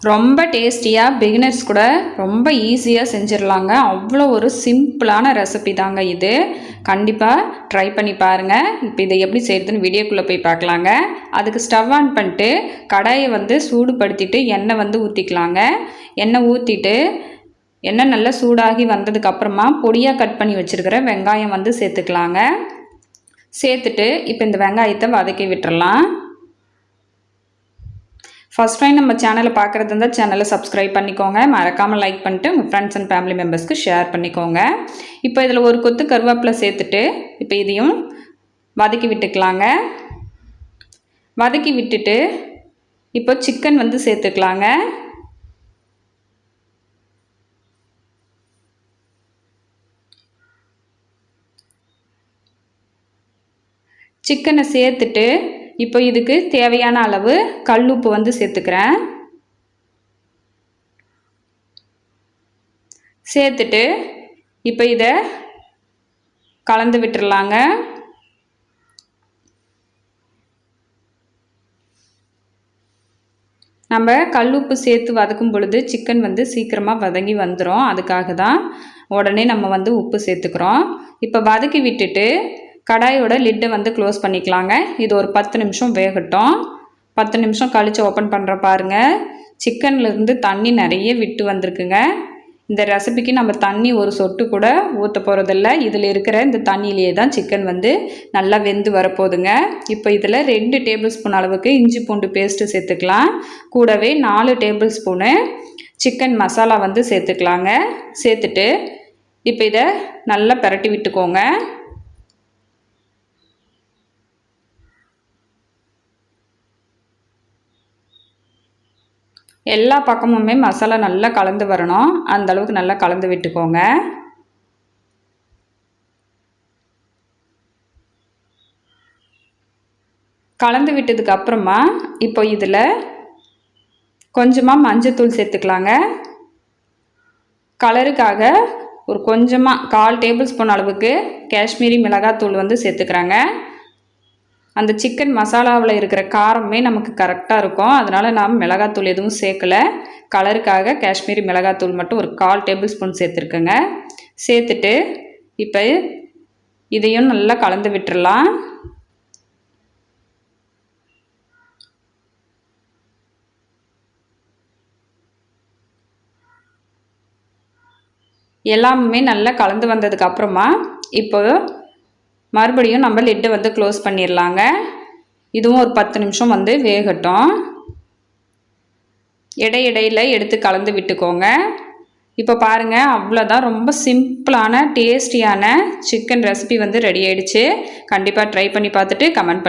ரொம்ப டேஸ்டியாக பிகினர்ஸ் கூட ரொம்ப ஈஸியாக செஞ்சிடலாங்க. அவ்வளோ ஒரு சிம்பிளான ரெசிபி தாங்க இது. கண்டிப்பாக ட்ரை பண்ணி பாருங்கள். இப்போ இதை எப்படி செய்கிறதுன்னு வீடியோக்குள்ளே போய் பார்க்கலாங்க. அதுக்கு ஸ்டவ் ஆன் பண்ணிட்டு கடாயை சூடுபடுத்திட்டு எண்ணெய் ஊற்றிக்கலாங்க. எண்ணெய் ஊற்றிட்டு எண்ணெய் நல்லா சூடாகி வந்ததுக்கப்புறமா பொடியாக கட் பண்ணி வச்சுருக்கிற வெங்காயம் சேர்த்துக்கலாங்க. சேர்த்துட்டு இப்போ இந்த வெங்காயத்தை வதக்கி விட்டுறலாம். ஃபர்ஸ்ட் டைம் நம்ம சேனலை பார்க்குறது இருந்தால் சேனலை சப்ஸ்கிரைப் பண்ணிக்கோங்க. மறக்காமல் லைக் பண்ணிட்டு உங்கள் ஃப்ரெண்ட்ஸ் அண்ட் ஃபேமிலி மெம்பர்ஸ்க்கு ஷேர் பண்ணிக்கோங்க. இப்போ இதில் ஒரு கொத்து கருவேப்பிலை சேர்த்துட்டு இப்போ இதையும் வதக்கி விட்டுக்கலாங்க. வதக்கி விட்டுட்டு இப்போ சிக்கன் சேர்த்துக்கலாங்க. சிக்கனை சேர்த்துட்டு இப்போ இதுக்கு தேவையான அளவு கல்லுப்பு சேர்த்துக்கிறேன். சேர்த்துட்டு இப்போ இதை கலந்து விட்டுறலாங்க. நம்ம கல்லுப்பு சேர்த்து வதக்கும் பொழுது சிக்கன் சீக்கிரமாக வதங்கி வந்துடும். அதுக்காக தான் உடனே நம்ம உப்பு சேர்த்துக்கிறோம். இப்போ வதக்கி விட்டுட்டு கடாயோட லிட்டை க்ளோஸ் பண்ணிக்கலாங்க. இது ஒரு 10 நிமிஷம் வேகட்டும். 10 நிமிஷம் கழித்து ஓப்பன் பண்ணுற பாருங்கள். சிக்கன்லேருந்து தண்ணி நிறைய விட்டு வந்திருக்குங்க. இந்த ரெசிபிக்கு நம்ம தண்ணி ஒரு சொட்டு கூட ஊற்ற போகிறதில்ல. இதில் இருக்கிற இந்த தண்ணியிலேயே தான் சிக்கன் நல்லா வெந்து வரப்போகுதுங்க. இப்போ இதில் 2 டேபிள் ஸ்பூன் அளவுக்கு இஞ்சி பூண்டு பேஸ்ட்டு சேர்த்துக்கலாம். கூடவே 4 டேபிள் ஸ்பூனு சிக்கன் மசாலா சேர்த்துக்கலாங்க. சேர்த்துட்டு இப்போ இதை நல்லா பிரட்டி விட்டுக்கோங்க. எல்லா பக்கமுமே மசாலா நல்லா கலந்து வரணும். அந்த அளவுக்கு நல்லா கலந்து விட்டுக்கோங்க. கலந்து விட்டதுக்கு அப்புறமா இப்போ இதில் கொஞ்சமாக மஞ்சத்தூள் சேர்த்துக்கலாங்க. கலருக்காக ஒரு கொஞ்சமாக 1/4 டேபிள் ஸ்பூன் அளவுக்கு காஷ்மீரி மிளகாத்தூள் சேர்த்துக்கிறாங்க. அந்த சிக்கன் மசாலாவில் இருக்கிற காரமே நமக்கு கரெக்டாக இருக்கும். அதனால் நாம் மிளகாத்தூள் எதுவும் சேர்க்கலை. கலருக்காக காஷ்மீரி மிளகாத்தூள் மட்டும் ஒரு 1/4 டேபிள் ஸ்பூன் சேர்த்துருக்குங்க. சேர்த்துட்டு இப்போ இதையும் நல்லா கலந்து விட்டுறலாம். எல்லாமே நல்லா கலந்து வந்ததுக்கு அப்புறமா இப்போ மறுபடியும் நம்ம லிட்டை க்ளோஸ் பண்ணிடலாங்க. இதுவும் ஒரு 10 நிமிஷம் வேகட்டும். இடையிடையில் எடுத்து கலந்து விட்டுக்கோங்க. இப்போ பாருங்கள், அவ்வளோதான். ரொம்ப சிம்பிளான டேஸ்டியான சிக்கன் ரெசிபி ரெடி ஆயிடுச்சு. கண்டிப்பாக ட்ரை பண்ணி பார்த்துட்டு கமெண்ட்